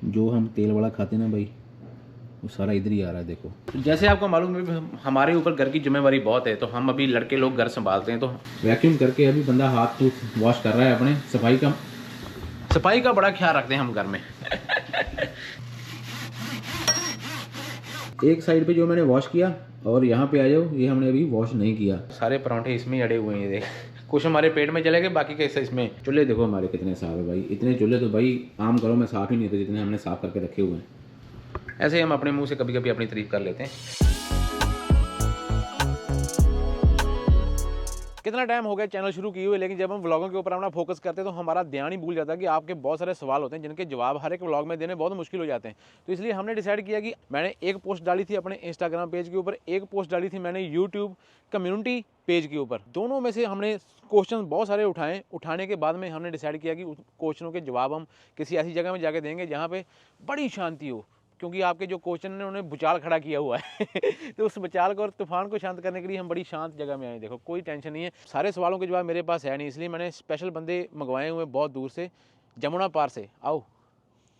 जो हम तेल वाला खाते हैं ना भाई, वो सारा इधर ही आ रहा है। देखो, जैसे आपको मालूम है हमारे ऊपर घर की जिम्मेवारी बहुत है, तो हम अभी लड़के लोग घर संभालते हैं, तो वैक्यूम करके अभी बंदा हाथ तो वॉश कर रहा है अपने। सफाई का बड़ा ख्याल रखते हैं हम घर में। एक साइड पे जो मैंने वॉश किया और यहाँ पे आ जाओ, ये हमने अभी वॉश नहीं किया। सारे परांठे इसमें ही अड़े हुए हैं, ये देख। कुछ हमारे पेट में चले गए, बाकी कैसे इसमें। चूल्हे देखो हमारे कितने साफ है भाई, इतने चूल्हे तो भाई आम घरों में साफ ही नहीं होते जितने हमने साफ करके रखे हुए हैं। ऐसे ही हम अपने मुंह से कभी कभी अपनी तारीफ कर लेते हैं। कितना टाइम हो गया चैनल शुरू किए हुए, लेकिन जब हम व्लॉगों के ऊपर अपना फोकस करते हैं तो हमारा ध्यान ही भूल जाता है कि आपके बहुत सारे सवाल होते हैं जिनके जवाब हर एक व्लॉग में देने बहुत मुश्किल हो जाते हैं। तो इसलिए हमने डिसाइड किया कि मैंने एक पोस्ट डाली थी अपने इंस्टाग्राम पेज के ऊपर, एक पोस्ट डाली थी मैंने यूट्यूब कम्युनिटी पेज के ऊपर। दोनों में से हमने क्वेश्चन बहुत सारे उठाने के बाद में हमने डिसाइड किया कि उस क्वेश्चनों के जवाब हम किसी ऐसी जगह में जाके देंगे जहाँ पे बड़ी शांति हो, क्योंकि आपके जो क्वेश्चन ने उन्होंने भूचाल खड़ा किया हुआ है। तो उस भूचाल को और तूफान को शांत करने के लिए हम बड़ी शांत जगह में आए। देखो, कोई टेंशन नहीं है, सारे सवालों के जवाब मेरे पास है नहीं, इसलिए मैंने स्पेशल बंदे मंगवाए हुए बहुत दूर से, जमुना पार से। आओ,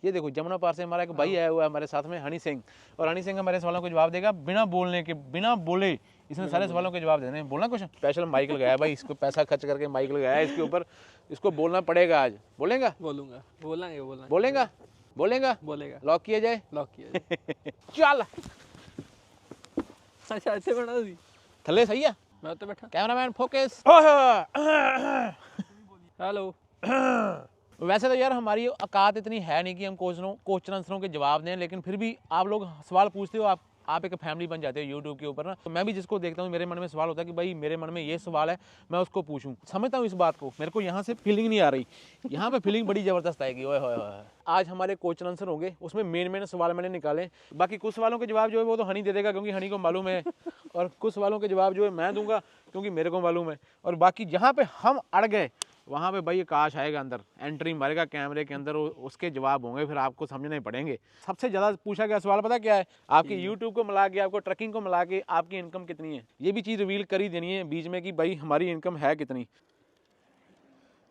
ये देखो, जमुना पार से हमारा एक भाई आया हुआ है हमारे साथ में, हनी सिंह। और हनी सिंह हमारे सवालों को जवाब देगा बिना बोलने के, बिना बोले इसने सारे सवालों के जवाब देने हैं। बोलना कुछ, स्पेशल माइक लगाया भाई, इसको पैसा खर्च करके माइक लगाया इसके ऊपर, इसको बोलना पड़ेगा आज। बोलेगा? बोलूंगा, बोलेगा? बोलेगा। लॉक किया जाए? लॉक किया। चल। अच्छा, ऐसे बना दी थल्ले सही है, मैं तो बैठा। Cameraman focus. हेलो। वैसे तो यार हमारी औकात इतनी है नहीं कि हम क्वेश्चन आंसरों के जवाब दें, लेकिन फिर भी आप लोग सवाल पूछते हो, आप एक फैमिली बन जाते हो यूट्यूब के ऊपर ना। तो मैं भी जिसको देखता हूँ मेरे मन में सवाल होता है कि भाई मेरे मन में ये सवाल है, मैं उसको पूछूं। समझता हूँ इस बात को, मेरे को यहाँ से फीलिंग नहीं आ रही, यहाँ पे फीलिंग बड़ी ज़बरदस्त आएगी। ओए होए होए। आज हमारे क्वेश्चन आंसर होंगे, उसमें मेन सवाल मैंने निकाले। बाकी कुछ सवालों के जवाब जो है वो तो हनी दे देगा क्योंकि हनी को मालूम है, और कुछ सवालों के जवाब जो है मैं दूंगा क्योंकि मेरे को मालूम है। और बाकी जहाँ पे हम अड़ गए वहाँ पे भाई आकाश आएगा अंदर, एंट्री मारेगा कैमरे के अंदर, उसके जवाब होंगे, फिर आपको समझने पड़ेंगे। सबसे ज़्यादा पूछा गया सवाल पता क्या है? आपकी यूट्यूब को मिला के, आपको ट्रकिंग को मिला के आपकी इनकम कितनी है? ये भी चीज़ रिवील कर ही देनी है बीच में कि भाई हमारी इनकम है कितनी।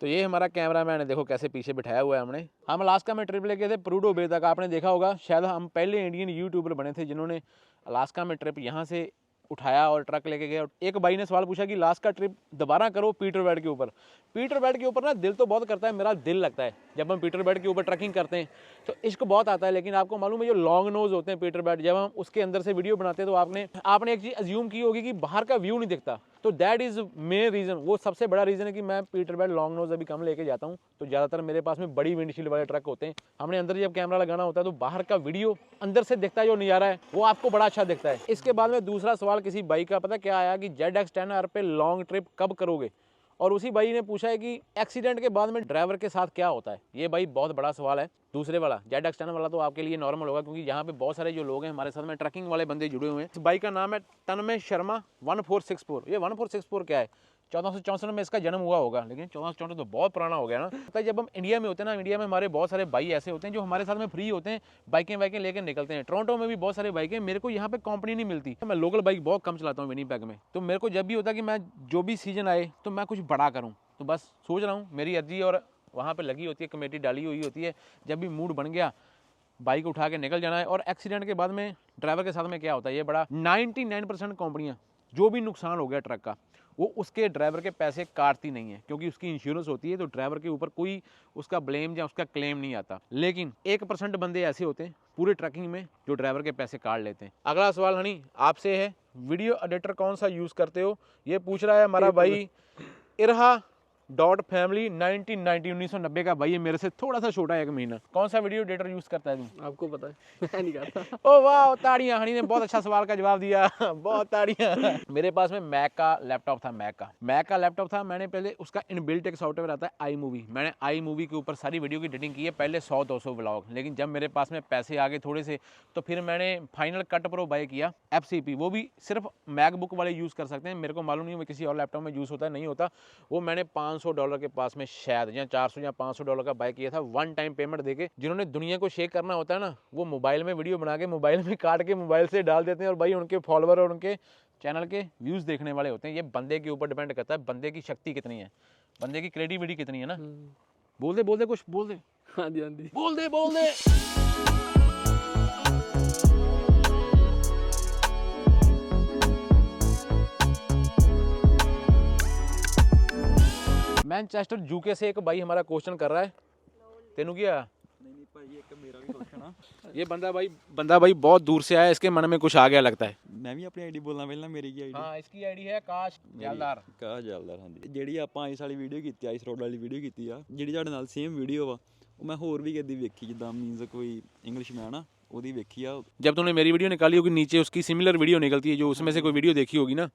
तो ये हमारा कैमरामैन है, देखो कैसे पीछे बिठाया हुआ है हमने। हम अलास्का में ट्रिप लेके थे प्रूडो बे तक, आपने देखा होगा शायद। हम पहले इंडियन यूट्यूबर बने थे जिन्होंने अलास्का में ट्रिप यहाँ से उठाया और ट्रक लेके गए। एक भाई ने सवाल पूछा कि लास्ट का ट्रिप दोबारा करो पीटर बेड के ऊपर। पीटर बेड के ऊपर ना दिल तो बहुत करता है, मेरा दिल लगता है जब हम पीटर बेड के ऊपर ट्रैकिंग करते हैं, तो इश्क बहुत आता है। लेकिन आपको मालूम है जो लॉन्ग नोज होते हैं पीटर बेड, जब हम उसके अंदर से वीडियो बनाते हैं तो आपने एक चीज़ अज्यूम की होगी कि बाहर का व्यू नहीं दिखता। तो दैट इज़ मेन रीज़न, वो सबसे बड़ा रीज़न है कि मैं पीटर बेड लॉन्ग नोज अभी कम लेके जाता हूँ। तो ज़्यादातर मेरे पास में बड़ी विंडशील्ड वाले ट्रक होते हैं। हमने अंदर जब कैमरा लगाना होता है तो बाहर का वीडियो अंदर से दिखता है, जो नज़ारा है वो आपको बड़ा अच्छा दिखता है। इसके बाद में दूसरा सवाल किसी बाइक का पता क्या आया कि ZX10R पे लॉन्ग ट्रिप कब करोगे? और उसी भाई ने पूछा है कि एक्सीडेंट के बाद में ड्राइवर के साथ क्या होता है। ये भाई बहुत बड़ा सवाल है। दूसरे वाला ZX10 वाला तो आपके लिए नॉर्मल होगा, क्योंकि यहाँ पे बहुत सारे जो लोग हैं हमारे साथ में ट्रकिंग वाले बंदे जुड़े हुए हैं। इस बाइक का नाम है तन्मय शर्मा 1464। ये 1464 क्या है? 1464 में इसका जन्म हुआ होगा, लेकिन 1464 तो बहुत पुराना हो गया ना। तो जब हम इंडिया में होते हैं ना, इंडिया में हमारे बहुत सारे भाई ऐसे होते हैं जो हमारे साथ में फ्री होते हैं, बाइकें लेकर निकलते हैं। टोरंटो में भी बहुत सारे बाइकें, मेरे को यहाँ पे कंपनी नहीं मिलती, मैं लोकल बाइक बहुत कम चलाता हूँ विनिपेग में। तो मेरे को जब भी होता है कि मैं जो भी सीजन आए तो मैं कुछ बड़ा करूँ, तो बस सोच रहा हूँ, मेरी अर्जी और वहाँ पे लगी होती है, कमेटी डाली हुई होती है। जब भी मूड बन गया बाइक उठा के निकल जाना है। और एक्सीडेंट के बाद में ड्राइवर के साथ में क्या होता है, ये बड़ा 99% कंपनियाँ जो भी नुकसान हो गया ट्रक का, वो उसके ड्राइवर के पैसे काटती नहीं है, क्योंकि उसकी इंश्योरेंस होती है। तो ड्राइवर के ऊपर कोई उसका ब्लेम या उसका क्लेम नहीं आता। लेकिन 1% बंदे ऐसे होते हैं पूरे ट्रकिंग में जो ड्राइवर के पैसे काट लेते हैं। अगला सवाल हनी आपसे है, वीडियो एडिटर कौन सा यूज़ करते हो? ये पूछ रहा है हमारा भाई इरहा .family 1990 का भाई है, मेरे से थोड़ा सा छोटा है, 1 महीना। कौन सा वीडियो एडिटर यूज करता है तू? आपको पता है, मैं नहीं करता। ओ वाह, ताड़ियां, हनी ने बहुत अच्छा सवाल का जवाब दिया। बहुत ताड़ियां। मेरे पास में मैक का लैपटॉप था, मैक का लैपटॉप था। मैंने पहले उसका इनबिल्ट एक सॉफ्टवेयर आता है आई मूवी, मैंने आई मूवी के ऊपर सारी वीडियो की एडिटिंग की है, पहले 100-200 व्लॉग। लेकिन जब मेरे पास में पैसे आ गए थोड़े से, तो फिर मैंने फाइनल कट प्रो बाय किया FCP। वो भी सिर्फ मैकबुक वाले यूज़ कर सकते हैं, मेरे को मालूम नहीं है किसी और लैपटॉप में यूज़ होता है नहीं होता। वो मैंने $500 के पास में शायद, या 400 या $500 का बाय किया था, 1 टाइम पेमेंट देके। जिन्होंने दुनिया को शेक करना होता है ना, वो मोबाइल में वीडियो बना के मोबाइल में काट के मोबाइल से डाल देते हैं, और भाई उनके फॉलोअर और उनके चैनल के व्यूज़ देखने वाले होते हैं। ये बंदे के ऊपर डिपेंड करता है, बंदे की शक्ति कितनी है, बंदे की क्रिएटिविटी कितनी है ना। बोल दे कुछ बोल दे। हाँ जी हाँ जी। बोल दे बोल दे। मैनचेस्टर यूके से एक भाई हमारा क्वेश्चन कर रहा है, तेनू क्या? नहीं भाई एक मेरा भी क्वेश्चन आ। ये बंदा भाई बहुत दूर से आया, इसके मन में कुछ आ गया लगता है। मैं भी अपनी आईडी बोलना पहला, मेरी की आईडी हाँ, इसकी आईडी है काश जलदार। ਕਾ ਜਲਦਾਰ। ਹਾਂਜੀ ਜਿਹੜੀ ਆਪਾਂ ਆਈਸ ਵਾਲੀ ਵੀਡੀਓ ਕੀਤੀ, ਆਈਸ ਰੋਡ ਵਾਲੀ ਵੀਡੀਓ ਕੀਤੀ ਆ, ਜਿਹੜੀ ਤੁਹਾਡੇ ਨਾਲ ਸੇਮ ਵੀਡੀਓ ਵਾ, ਉਹ ਮੈਂ ਹੋਰ ਵੀ ਕਦੀ ਵੇਖੀ, ਜਿੱਦਾਂ ਮੀਨਸ ਕੋਈ ਇੰਗਲਿਸ਼ ਮੈਨ ਆ ਉਹਦੀ ਵੇਖੀ ਆ। जब तूने मेरी वीडियो निकाली होगी नीचे उसकी सिमिलर वीडियो निकलती है, जो उसमें से कोई वीडियो देखी होगी ना,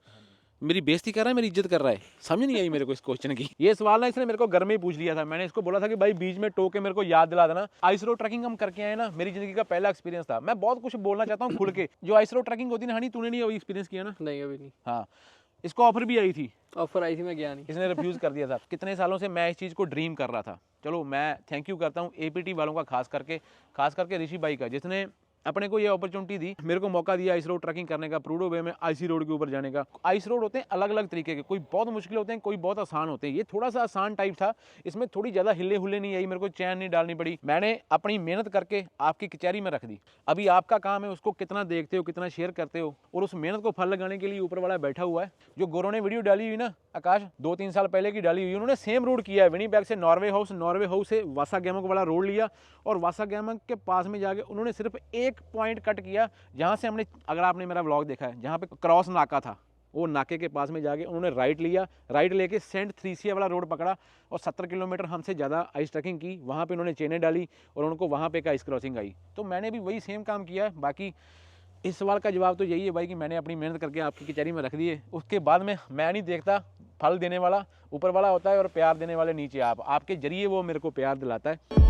मेरी बेइज्जती कर रहा है, मेरी इज्जत कर रहा है। समझ नहीं आई मेरे को इस क्वेश्चन की। ये सवाल ना इसने मेरे को घर में ही पूछ लिया था। मैंने इसको बोला था कि भाई बीच में टोके मेरे को याद दिला देना। आइस रोड ट्रैकिंग हम करके आए ना, मेरी जिंदगी का पहला एक्सपीरियंस था। मैं बहुत कुछ बोलना चाहता हूँ खुल के। जो आइस रोड ट्रैकिंग होती है ना हनी, तूने नहीं अभी एक्सपीरियंस किया ना? नहीं अभी नहीं। हाँ, इसको ऑफर भी आई थी, ऑफर आई थी, मैं गया नहीं। इसने रिफ्यूज़ कर दिया था। कितने सालों से मैं इस चीज़ को ड्रीम कर रहा था। चलो मैं थैंक यू करता हूँ APT वालों का, खास करके ऋषि भाई का, जिसने अपने को ये अपॉर्चुनिटी दी, मेरे को मौका दिया आइस रोड ट्रैकिंग करने का, प्रूडो वे में आईसी रोड के ऊपर जाने का। आइस रोड होते हैं अलग अलग तरीके के, कोई बहुत मुश्किल होते हैं, कोई बहुत आसान होते हैं। ये थोड़ा सा आसान टाइप था, इसमें थोड़ी ज़्यादा हिले हुले नहीं आई, मेरे को चैन नहीं डालनी पड़ी। मैंने अपनी मेहनत करके आपकी कचहरी में रख दी। अभी आपका काम है उसको कितना देखते हो, कितना शेयर करते हो, और उस मेहनत को फल लगाने के लिए ऊपर वाला बैठा हुआ है। जो गोरों ने वीडियो डाली हुई ना, आकाश 2-3 साल पहले की डाली हुई, उन्होंने सेम रोड किया है। विनीपेग से नॉर्वे हाउस से वासा गैमक वाला रोड लिया, और वासा गैमक के पास में जाके उन्होंने सिर्फ एक पॉइंट कट किया, जहाँ से हमने, अगर आपने मेरा व्लॉग देखा है, जहाँ पे क्रॉस नाका था, वो नाके के पास में जाके उन्होंने राइट लिया, राइट लेके सेंट थ्रीसिया वाला रोड पकड़ा, और 70 किलोमीटर हमसे ज़्यादा आइस ट्रैकिंग की। वहाँ पे उन्होंने चेनें डाली और उनको वहाँ पे का आइस क्रॉसिंग आई। तो मैंने भी वही सेम काम किया है। बाकी इस सवाल का जवाब तो यही है भाई कि मैंने अपनी मेहनत करके आपकी कचहरी में रख दी है। उसके बाद में मैं नहीं देखता, फल देने वाला ऊपर वाला होता है और प्यार देने वाले नीचे आप, आपके जरिए वो मेरे को प्यार दिलाता है।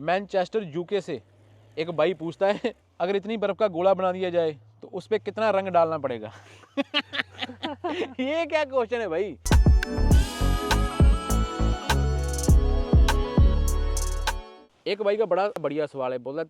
मैनचेस्टर यूके से एक भाई पूछता है, अगर इतनी बर्फ का गोला बना दिया जाए तो उस पर कितना रंग डालना पड़ेगा? ये क्या क्वेश्चन है भाई? एक भाई का बड़ा बढ़िया सवाल है, बोला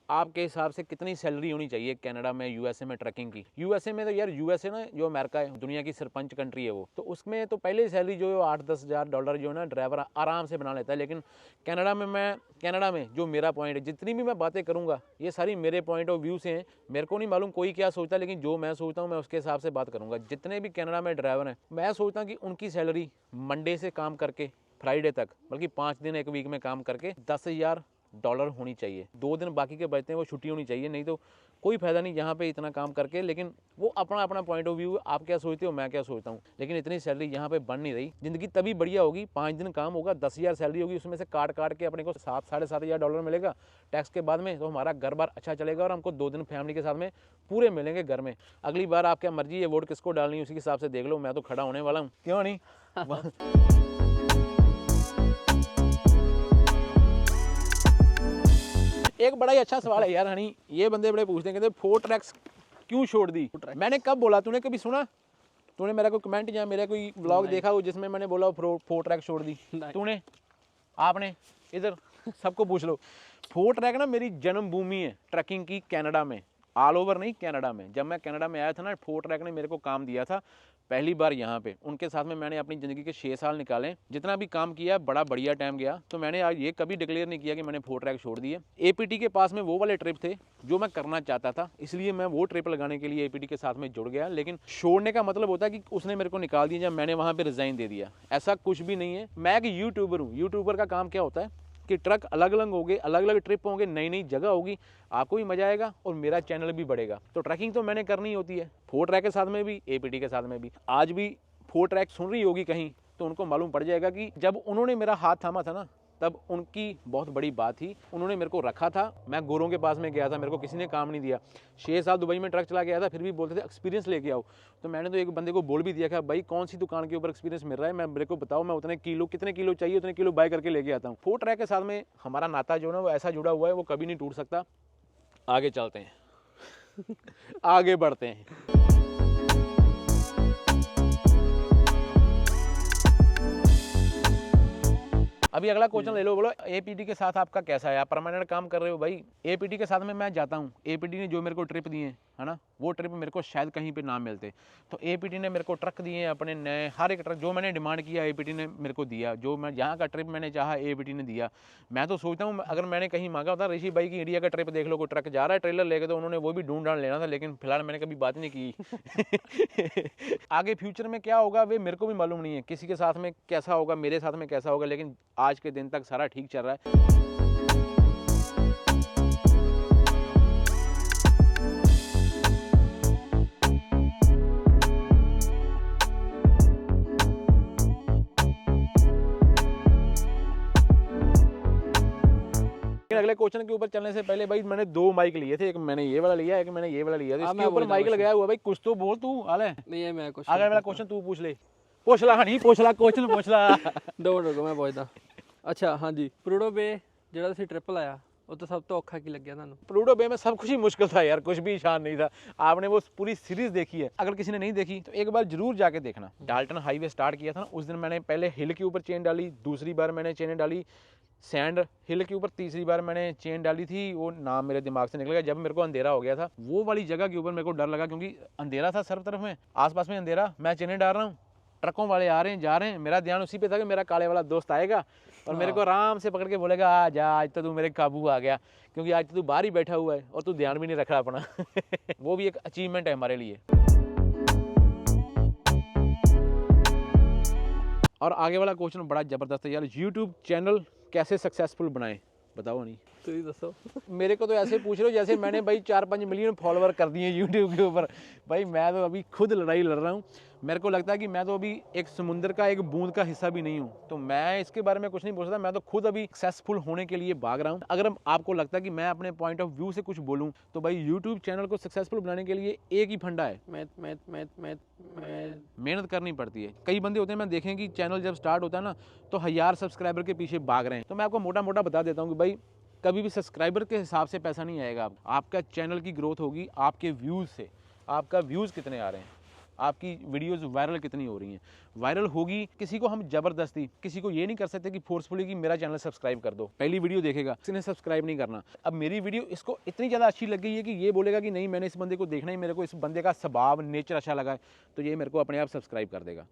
आपके हिसाब से कितनी सैलरी होनी चाहिए कनाडा में, यूएसए में ट्रैकिंग की? यूएसए में तो यार, यूएसए ना जो अमेरिका है, दुनिया की सरपंच कंट्री है वो, तो उसमें तो पहले सैलरी जो है 8-10 हज़ार डॉलर जो है ना ड्राइवर आराम से बना लेता है। लेकिन कनाडा में जो मेरा पॉइंट है, जितनी भी मैं बातें करूँगा ये सारी मेरे पॉइंट ऑफ व्यू से हैं। मेरे को नहीं मालूम कोई क्या सोचता, लेकिन जो मैं सोचता हूँ मैं उसके हिसाब से बात करूँगा। जितने भी कनाडा में ड्राइवर हैं, मैं सोचता हूँ कि उनकी सैलरी मंडे से काम करके फ्राइडे तक, बल्कि 5 दिन एक वीक में काम करके 10,000 डॉलर होनी चाहिए। 2 दिन बाकी के बचते हैं वो छुट्टी होनी चाहिए, नहीं तो कोई फायदा नहीं यहाँ पे इतना काम करके। लेकिन वो अपना अपना पॉइंट ऑफ व्यू, आप क्या सोचते हो, मैं क्या सोचता हूँ। लेकिन इतनी सैलरी यहाँ पे बन नहीं रही। ज़िंदगी तभी बढ़िया होगी, 5 दिन काम होगा, 10,000 सैलरी होगी, उसमें से काट के अपने को 7-7,500 डॉलर मिलेगा टैक्स के बाद में, तो हमारा घर बार अच्छा चलेगा और हमको 2 दिन फैमिली के साथ में पूरे मिलेंगे घर में। अगली बार आप क्या मर्जी है, वोट किसको डालनी है उसी के हिसाब से देख लो, मैं तो खड़ा होने वाला हूँ, क्यों नहीं? एक बड़ा ही अच्छा सवाल है यार हनी, ये बंदे बड़े पूछते हैं, कहते 4 ट्रैक्स क्यों छोड़ दी? मैंने कब बोला? तूने कभी सुना? तूने मेरा कोई कमेंट या मेरा कोई व्लॉग देखा हो जिसमें मैंने बोला 4 ट्रैक छोड़ दी? तूने, आपने, इधर सबको पूछ लो। 4 ट्रैक ना मेरी जन्मभूमि है ट्रैकिंग की, कनाडा में, ऑल ओवर नहीं, कनाडा में। जब मैं कनाडा में आया था ना, 4 ट्रैक ने मेरे को काम दिया था पहली बार यहाँ पे। उनके साथ में मैंने अपनी ज़िंदगी के 6 साल निकाले, जितना भी काम किया बड़ा बढ़िया टाइम गया। तो मैंने आज ये कभी डिक्लेयर नहीं किया कि मैंने 4 ट्रैक छोड़ दिए। APT के पास में वो वाले ट्रिप थे जो मैं करना चाहता था, इसलिए मैं वो ट्रिप लगाने के लिए APT के साथ में जुड़ गया। लेकिन छोड़ने का मतलब होता है कि उसने मेरे को निकाल दिया जब मैंने वहाँ पर रिज़ाइन दे दिया, ऐसा कुछ भी नहीं है। मैं एक यूट्यूबर हूँ। यूट्यूबर का काम क्या होता है कि ट्रक अलग अलग होंगे, अलग अलग ट्रिप होंगे, नई नई जगह होगी, आपको भी मजा आएगा और मेरा चैनल भी बढ़ेगा। तो ट्रैकिंग तो मैंने करनी होती है, 4 ट्रैक के साथ में भी, APT के साथ में भी। आज भी 4 ट्रैक सुन रही होगी कहीं तो उनको मालूम पड़ जाएगा कि जब उन्होंने मेरा हाथ थामा था ना, तब उनकी बहुत बड़ी बात थी। उन्होंने मेरे को रखा था, मैं गोरों के पास में गया था, मेरे को किसी ने काम नहीं दिया। 6 साल दुबई में ट्रक चला गया था, फिर भी बोलते थे एक्सपीरियंस लेके आओ। तो मैंने तो एक बंदे को बोल भी दिया कि भाई कौन सी दुकान के ऊपर एक्सपीरियंस मिल रहा है, मैं मेरे को बताओ, मैं उतने किलो, कितने किलो चाहिए उतने किलो बाय करके लेके आता हूँ। 4 ट्रैक के साथ में हमारा नाता जो है वो ऐसा जुड़ा हुआ है, वो कभी नहीं टूट सकता। आगे चलते हैं आगे बढ़ते हैं। अभी अगला क्वेश्चन ले लो, बोलो एपीटी के साथ आपका कैसा है, आप परमानेंट काम कर रहे हो भाई। एपीटी के साथ में मैं जाता हूँ, एपीटी ने जो मेरे को ट्रिप दिए है ना, वो ट्रिप मेरे को शायद कहीं पे ना मिलते। तो एपीटी ने मेरे को ट्रक दिए अपने नए, हर एक ट्रक जो मैंने डिमांड किया एपीटी ने मेरे को दिया, जो मैं यहाँ का ट्रिप मैंने चाहा एपीटी ने दिया। मैं तो सोचता हूँ अगर मैंने कहीं मांगा होता, ऋषि भाई की इंडिया का ट्रिप देख लो, कोई ट्रक जा रहा है ट्रेलर लेके, तो उन्होंने वो भी ढूंढ ढांड लेना था, लेकिन फिलहाल मैंने कभी बात नहीं की। आगे फ्यूचर में क्या होगा वे मेरे को भी मालूम नहीं है, किसी के साथ में कैसा होगा, मेरे साथ में कैसा होगा, लेकिन आज के दिन तक सारा ठीक चल रहा है। अगले क्वेश्चन के ऊपर चलने से पहले भाई मैंने 2 माइक लिए थे, एक मैंने ये वाला लिया, एक मैंने ये वाला लिया, तो इसके ऊपर माइक लगाया हुआ। भाई कुछ तो बोल तू, हाले नहीं है मैं कुछ अगला वाला क्वेश्चन तू पूछ ले। पूछ ला नहीं, पूछ ला क्वेश्चन पूछ ला। दो मिनट रुको मैं पूछदा। अच्छा हाँ जी, प्रूडो बे ਜਿਹੜਾ ਤੁਸੀਂ ट्रिप लाया वो तो सब तो औखा की लग गया ਤੁਹਾਨੂੰ? प्रूडो बे में सब कुछ ही मुश्किल था यार, कुछ भी आसान नहीं था। आपने वो पूरी सीरीज देखी है, अगर किसी ने नहीं देखी तो एक बार जरूर जाके देखना। डाल्टन हाईवे स्टार्ट किया था ना, उस दिन मैंने पहले हिल के ऊपर चेन डाली, दूसरी बार मैंने चेन डाली सैंड हिल के ऊपर, तीसरी बार मैंने चेन डाली थी, वो नाम मेरे दिमाग से निकल गया। जब मेरे को अंधेरा हो गया था वो वाली जगह के ऊपर मेरे को डर लगा, क्योंकि अंधेरा था सर्व तरफ में, आसपास में अंधेरा, मैं चेनें डाल रहा हूँ, ट्रकों वाले आ रहे हैं जा रहे हैं, मेरा ध्यान उसी पे था कि मेरा काले वाला दोस्त आएगा और मेरे को आराम से पकड़ के बोलेगा आ जा, आज तो तू मेरे काबू आ गया, क्योंकि आज तो तू बाहर ही बैठा हुआ है और तू ध्यान भी नहीं रख रहा अपना। वो भी एक अचीवमेंट है हमारे लिए। और आगे वाला क्वेश्चन बड़ा जबरदस्त है यार, यूट्यूब चैनल कैसे सक्सेसफुल बनाएं, बताओ नहीं। तो ही दसो। मेरे को तो ऐसे पूछ रहे हो जैसे मैंने भाई 4-5 मिलियन फॉलोवर कर दिए यूट्यूब के ऊपर। भाई मैं तो अभी खुद लड़ाई लड़ रहा हूँ, मेरे को लगता है कि मैं तो अभी एक समुंदर का एक बूंद का हिस्सा भी नहीं हूँ, तो मैं इसके बारे में कुछ नहीं बोल सकता। मैं तो खुद अभी सक्सेसफुल होने के लिए भाग रहा हूँ। अगर आपको लगता है कि मैं अपने पॉइंट ऑफ व्यू से कुछ बोलूँ, तो भाई यूट्यूब चैनल को सक्सेसफुल बनाने के लिए एक ही फंडा है, मेहनत करनी पड़ती है। कई बंदे होते हैं, मैं देखें कि चैनल जब स्टार्ट होता है ना तो 1000 सब्सक्राइबर के पीछे भाग रहे हैं। तो मैं आपको मोटा मोटा बता देता हूँ कि भाई कभी भी सब्सक्राइबर के हिसाब से पैसा नहीं आएगा। आपका चैनल की ग्रोथ होगी आपके व्यूज़ से, आपका व्यूज़ कितने आ रहे हैं, आपकी वीडियोस वायरल कितनी हो रही हैं। वायरल होगी, किसी को हम ज़बरदस्ती, किसी को ये नहीं कर सकते कि फोर्सफुली कि मेरा चैनल सब्सक्राइब कर दो। पहली वीडियो देखेगा, किसी ने सब्सक्राइब नहीं करना। अब मेरी वीडियो इसको इतनी ज़्यादा अच्छी लग गई है कि ये बोलेगा कि नहीं मैंने इस बंदे को देखना ही, मेरे को इस बंदे का स्वभाव नेचर अच्छा लगा है, तो ये मेरे को अपने आप सब्सक्राइब कर देगा।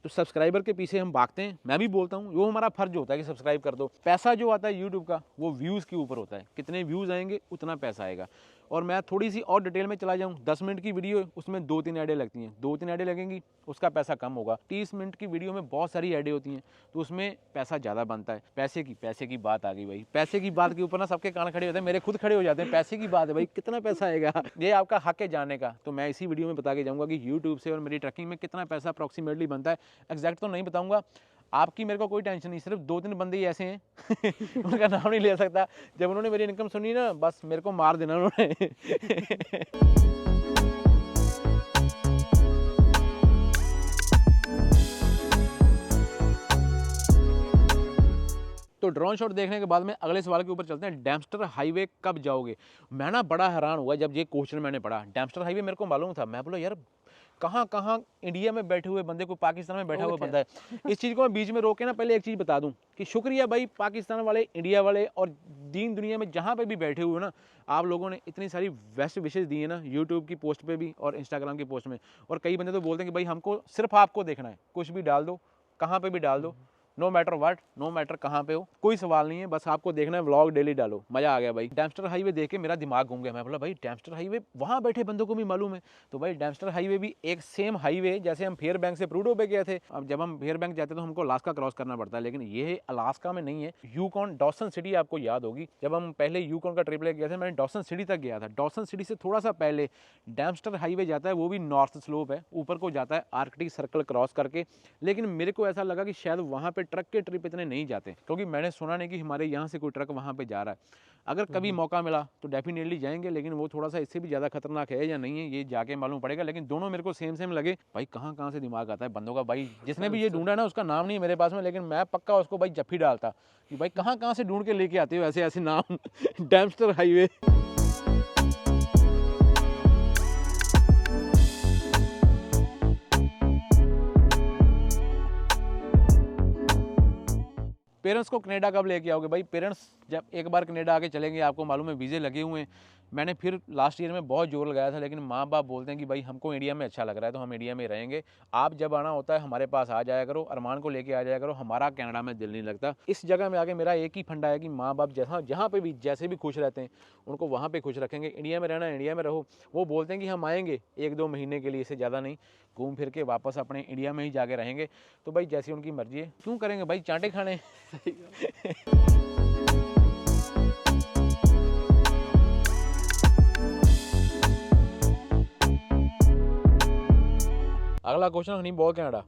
तो सब्सक्राइबर के पीछे हम भागते हैं, मैं भी बोलता हूँ वो हमारा फर्ज होता है कि सब्सक्राइब कर दो। पैसा जो आता है यूट्यूब का वो व्यूज़ के ऊपर होता है, कितने व्यूज़ आएंगे उतना पैसा आएगा। और मैं थोड़ी सी और डिटेल में चला जाऊँ, 10 मिनट की वीडियो उसमें 2-3 ऐडें लगती हैं, 2-3 ऐडें लगेंगी उसका पैसा कम होगा। 30 मिनट की वीडियो में बहुत सारी ऐडें होती हैं तो उसमें पैसा ज़्यादा बनता है। पैसे की बात आ गई भाई, पैसे की बात के ऊपर ना सबके कान खड़े होते हैं, मेरे खुद खड़े हो जाते हैं। पैसे की बात है भाई, कितना पैसा आएगा, ये आपका हक है जानने का। तो मैं इसी वीडियो में बता के जाऊँगा कि यूट्यूब से और मेरी ट्रैकिंग में कितना पैसा अप्रॉक्सीमेटली बनता है। एग्जैक्ट तो नहीं बताऊँगा, आपकी मेरे को कोई टेंशन नहीं, सिर्फ 2-3 बंदे ही ऐसे हैं उनका नाम नहीं ले सकता, जब उन्होंने मेरी इनकम सुनी ना बस मेरे को मार देना उन्होंने। तो ड्रोन शॉट देखने के बाद में अगले सवाल के ऊपर चलते हैं, डैम्स्टर हाईवे कब जाओगे। मैं ना बड़ा हैरान हुआ जब ये क्वेश्चन मैंने पढ़ा। डैम्स्टर हाईवे मेरे को मालूम था, मैं बोला यार कहाँ इंडिया में बैठे हुए बंदे को पाकिस्तान में बैठा हुआ बंदा है। इस चीज़ को मैं बीच में रोक के ना पहले एक चीज़ बता दूं कि शुक्रिया भाई पाकिस्तान वाले, इंडिया वाले और दीन दुनिया में जहाँ पे भी बैठे हुए ना, आप लोगों ने इतनी सारी बेस्ट विशेज़ दी है ना यूट्यूब की पोस्ट पे भी और इंस्टाग्राम की पोस्ट में। और कई बंदे तो बोलते हैं कि भाई हमको सिर्फ आपको देखना है, कुछ भी डाल दो, कहाँ पर भी डाल दो, no matter what, no matter कहाँ पे हो, कोई सवाल नहीं है, बस आपको देखना है, व्लॉग डेली डालो। मज़ा आ गया भाई। डैम्स्टर हाईवे देख के मेरा दिमाग घूम गया। मैं बोला भाई डैम्स्टर हाईवे वहाँ बैठे बंदों को भी मालूम है। तो भाई डैम्स्टर हाईवे भी एक सेम हाईवे जैसे हम फेयर बैंक से प्रूडो पे गए थे। अब जब हम फेयर बैंक जाते तो हमको अलास्का क्रॉस करना पड़ता है, लेकिन ये अलास्का में नहीं है। यूकॉन डॉसन सिटी आपको याद होगी, जब हम पहले यूकॉन का ट्रिप लेके गए थे, मैंने डॉसन सिटी तक गया था। डॉसन सिटी से थोड़ा सा पहले डैम्स्टर हाईवे जाता है, वो भी नॉर्थ स्लोप है, ऊपर को जाता है आर्कटिक सर्कल क्रॉस करके। लेकिन मेरे को ऐसा लगा कि शायद वहाँ पे ट्रक के ट्रिप इतने नहीं जाते, क्योंकि मैंने सुना नहीं कि हमारे यहाँ से कोई ट्रक वहाँ पे जा रहा है। अगर कभी मौका मिला तो डेफिनेटली जाएंगे, लेकिन वो थोड़ा सा इससे भी ज़्यादा खतरनाक है या नहीं है ये जाके मालूम पड़ेगा। लेकिन दोनों मेरे को सेम लगे। भाई कहाँ से दिमाग आता है बंदों का। भाई जिसने भी ये ढूंढा ना उसका नाम नहीं है मेरे पास में, लेकिन मैं पक्का उसको भाई जफ्फी डालता कि भाई कहाँ से ढूंढ के लेके आते हो ऐसे ऐसे नाम। डैम्स्टर हाईवे। पेरेंट्स को कनाडा कब लेके आओगे भाई? पेरेंट्स जब एक बार कनाडा आके चलेंगे, आपको मालूम है वीज़े लगे हुए हैं। मैंने फिर लास्ट ईयर में बहुत जोर लगाया था, लेकिन माँ बाप बोलते हैं कि भाई हमको इंडिया में अच्छा लग रहा है तो हम इंडिया में रहेंगे। आप जब आना होता है हमारे पास आ जाया करो, अरमान को लेके आ जाया करो, हमारा कनाडा में दिल नहीं लगता। इस जगह में आके मेरा एक ही फंडा है कि माँ बाप जहाँ पे भी जैसे भी खुश रहते हैं उनको वहाँ पे खुश रखेंगे। इंडिया में रहना, इंडिया में रहो। वो बोलते हैं कि हम आएंगे 1-2 महीने के लिए, इससे ज़्यादा नहीं, घूम फिर के वापस अपने इंडिया में ही जाके रहेंगे। तो भाई जैसी उनकी मर्जी है, क्यों करेंगे भाई चांटे खाने। अगला क्वेश्चन हनी बॉल कनाडा।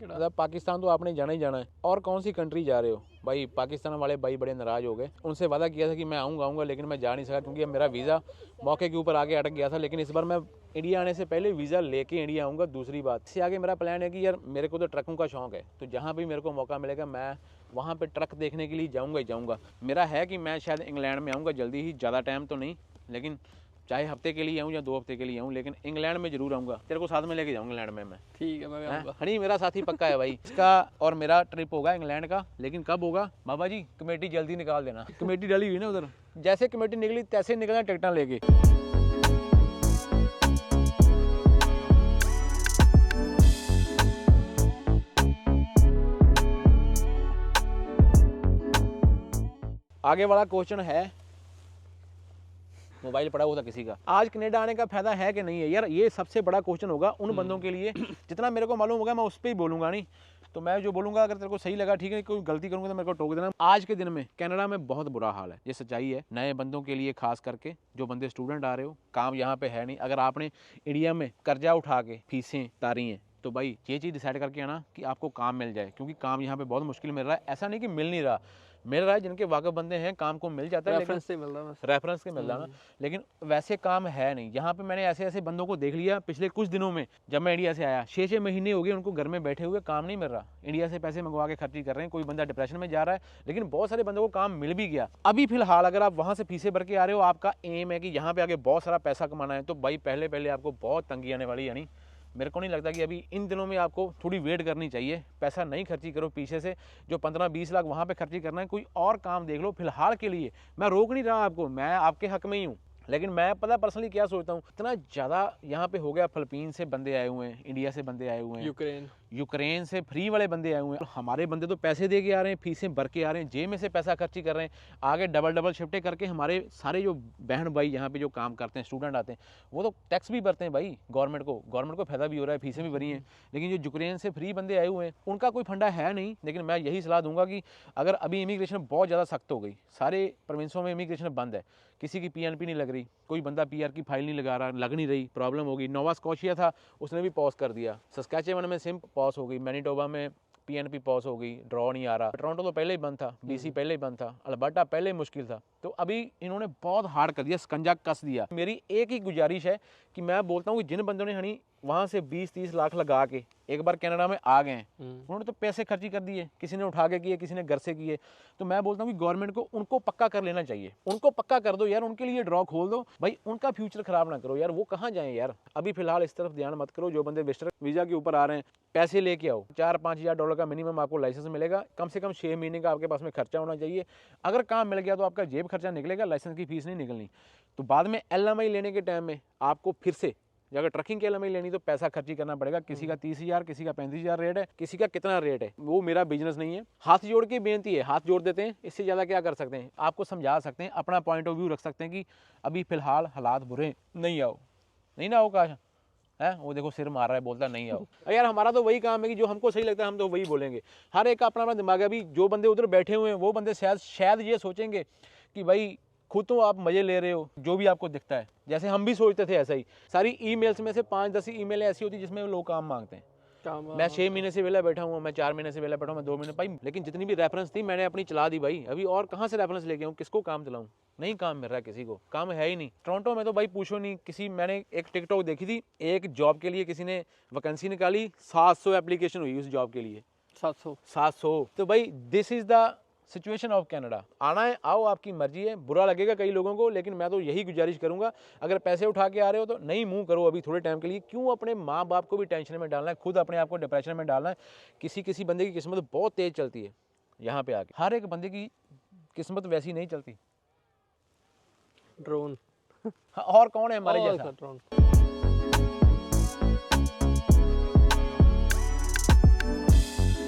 मतलब पाकिस्तान तो आपने जाना ही जाना है, और कौन सी कंट्री जा रहे हो भाई? पाकिस्तान वाले भाई बड़े नाराज़ हो गए। उनसे वादा किया था कि मैं आऊँगा लेकिन मैं जा नहीं सका क्योंकि अब मेरा वीज़ा मौके के ऊपर आके अटक गया था। लेकिन इस बार मैं इंडिया आने से पहले वीज़ा लेके इंडिया आऊँगा। दूसरी बात, इससे आगे मेरा प्लान है कि यार मेरे को तो ट्रकों का शौक है, तो जहाँ भी मेरे को मौका मिलेगा मैं वहाँ पर ट्रक देखने के लिए जाऊँगा ही जाऊँगा। मेरा है कि मैं शायद इंग्लैंड में आऊँगा जल्दी ही, ज़्यादा टाइम तो नहीं, लेकिन चाहे हफ्ते के लिए आऊँ या 2 हफ्ते के लिए आऊँ, लेकिन इंग्लैंड में जरूर आऊँगा। तेरे को साथ में लेके जाऊँगा इंग्लैंड में मैं। ठीक है, मैं आऊँगा। हनी मेरा साथी पक्का है भाई। इसका और मेरा ट्रिप होगा इंग्लैंड का, लेकिन कब होगा बाबा जी? कमेटी जल्दी निकाल देना। कमेटी डली हुई ना उधर, जैसे कमेटी निकली तैसे निकलना टिकटें लेके। आगे वाला क्वेश्चन है, मोबाइल पड़ा हुआ था किसी का, आज कनाडा आने का फायदा है कि नहीं है? यार ये सबसे बड़ा क्वेश्चन होगा उन बंदों के लिए, जितना मेरे को मालूम होगा मैं उस पर ही बोलूंगा। नहीं तो मैं जो बोलूंगा, अगर तेरे को सही लगा ठीक है, कोई गलती करूंगा तो मेरे को टोक देना। आज के दिन में कनाडा में बहुत बुरा हाल है, ये सच्चाई है। नए बंदों के लिए खास करके, जो बंदे स्टूडेंट आ रहे हो, काम यहाँ पे है नहीं। अगर आपने इंडिया में कर्जा उठा के फीसें तारी हैं तो भाई ये चीज़ डिसाइड करके आना कि आपको काम मिल जाए, क्योंकि काम यहाँ पे बहुत मुश्किल मिल रहा है। ऐसा नहीं कि मिल नहीं रहा, मिल रहा है। जिनके वाकफ बंदे हैं काम को मिल जाता है, रेफरेंस से मिल रहा है, रेफरेंस के मिल रहा ना, लेकिन वैसे काम है नहीं यहाँ पे। मैंने ऐसे ऐसे बंदों को देख लिया पिछले कुछ दिनों में, जब मैं इंडिया से आया 6-6 महीने हो गए उनको घर में बैठे हुए, काम नहीं मिल रहा। इंडिया से पैसे मंगवा के खर्ची कर रहे हैं, कोई बंदा डिप्रेशन में जा रहा है, लेकिन बहुत सारे बंदों को काम मिल भी गया। अभी फिलहाल अगर आप वहाँ से फीसें भर के आ रहे हो, आपका एम है कि यहाँ पे आगे बहुत सारा पैसा कमाना है, तो भाई पहले आपको बहुत तंगी आने वाली है। नहीं, मेरे को नहीं लगता कि अभी इन दिनों में आपको थोड़ी वेट करनी चाहिए। पैसा नहीं खर्ची करो पीछे से, जो 15-20 लाख वहाँ पे खर्ची करना है, कोई और काम देख लो फिलहाल के लिए। मैं रोक नहीं रहा आपको, मैं आपके हक में ही हूँ, लेकिन मैं पता पर्सनली क्या सोचता हूँ, इतना ज़्यादा यहाँ पे हो गया। फिलीपीन से बंदे आए हुए हैं, इंडिया से बंदे आए हुए हैं, यूक्रेन से फ्री वाले बंदे आए हुए हैं। हमारे बंदे तो पैसे दे के आ रहे हैं, फीसें भर के आ रहे हैं, जेब में से पैसा खर्ची कर रहे हैं, आगे डबल शिफ्टें करके। हमारे सारे जो बहन भाई यहाँ पे जो काम करते हैं, स्टूडेंट आते हैं, वो तो टैक्स भी भरते हैं भाई गवर्नमेंट को फ़ायदा भी हो रहा है, फीसें भी भरी हैं। लेकिन जो यूक्रेन से फ्री बंदे आए हुए हैं उनका कोई फंडा है नहीं। लेकिन मैं यही सलाह दूंगा कि अगर अभी इमिग्रेशन बहुत ज़्यादा सख्त हो गई, सारे प्रोविंसों में इमिग्रेशन बंद है, किसी की PNP नहीं लग रही, कोई बंदा PR की फाइल नहीं लगा रहा, लग नहीं रही, प्रॉब्लम होगी। नोवा स्कॉशिया था, उसने भी पॉज कर दिया। सस्कैचेवन में सिम पॉज हो गई, मैनीटोबा में PNP पॉज हो गई, ड्रॉ नहीं आ रहा। टोरंटो तो पहले ही बंद था, BC पहले ही बंद था, अल्बर्टा पहले ही मुश्किल था। तो अभी इन्होंने बहुत हार्ड कर दिया, स्कंजा कस दिया। मेरी एक ही गुजारिश है कि मैं बोलता हूँ कि जिन बंदों ने हनी वहाँ से 20-30 लाख लगा के एक बार कनाडा में आ गए हैं, उन्होंने तो पैसे खर्ची कर दिए, किसी ने उठा के किए, किसी ने घर से किए। तो मैं बोलता हूँ कि गवर्नमेंट को उनको पक्का कर लेना चाहिए, उनको पक्का कर दो यार, उनके लिए ड्रॉ खोल दो भाई, उनका फ्यूचर खराब ना करो यार। वो कहाँ जाएँ यार, अभी फिलहाल इस तरफ ध्यान मत करो। जो बंदे विजिटर वीज़ा के ऊपर आ रहे हैं, पैसे लेके आओ। $4-5 हज़ार का मिनिमम आपको लाइसेंस मिलेगा, कम से कम 6 महीने का आपके पास में खर्चा होना चाहिए। अगर काम मिल गया तो आपका जेब खर्चा निकलेगा, लाइसेंस की फीस नहीं निकलनी। तो बाद में LMI लेने के टाइम में आपको फिर से, अगर ट्रकिंग की LMI लेनी तो पैसा खर्ची करना पड़ेगा। किसी का 30,000, किसी का 35,000 रेट है, किसी का कितना रेट है, वो मेरा बिजनेस नहीं है। हाथ जोड़ के बेनती है, हाथ जोड़ देते हैं, इससे ज़्यादा क्या कर सकते हैं? आपको समझा सकते हैं, अपना पॉइंट ऑफ व्यू रख सकते हैं कि अभी फ़िलहाल हालात बुरे, नहीं आओ, नहीं ना आओ। काश है वो देखो सिर मार रहा है, बोलता नहीं आओ। यार हमारा तो वही काम है कि जो हमको सही लगता है हम तो वही बोलेंगे। हर एक का अपना अपना दिमाग है। अभी जो बंदे उधर बैठे हुए हैं वो बंदे शायद ये सोचेंगे कि भाई खुद तो आप मज़े ले रहे हो, जो भी आपको दिखता है, जैसे हम भी सोचते थे ऐसा ही। सारी ईमेल्स में से 5-10 ईमेलें ऐसी होती जिसमें लोग काम मांगते हैं। मैं 6 महीने से वेला बैठा हूँ, मैं 4 महीने से वेला बैठा हूँ, मैं 2 महीने भाई, लेकिन जितनी भी रेफरेंस थी मैंने अपनी चला दी भाई। अभी और कहाँ से रेफरेंस लेके आऊँ, किसको काम दिलाऊँ? नहीं काम मिल रहा है, किसी को काम है ही नहीं। टोरंटो में तो भाई पूछो नहीं, किसी मैंने एक टिकटॉक देखी थी, एक जॉब के लिए किसी ने वैकेंसी निकाली, 700 एप्लीकेशन हुई उस जॉब के लिए। 700। तो भाई this is the situation of Canada. आना है आओ, आपकी मर्जी है। बुरा लगेगा कई लोगों को, लेकिन मैं तो यही गुजारिश करूंगा, अगर पैसे उठा के आ रहे हो तो नहीं मुंह करो अभी थोड़े टाइम के लिए। क्यों अपने माँ बाप को भी टेंशन में डालना है, खुद अपने आप को डिप्रेशन में डालना है। किसी बंदे की किस्मत बहुत तेज चलती है, यहाँ पे आके। हर एक बंदे की किस्मत वैसी नहीं चलती। ड्रोन और कौन है हमारे जैसा? ड्रोन।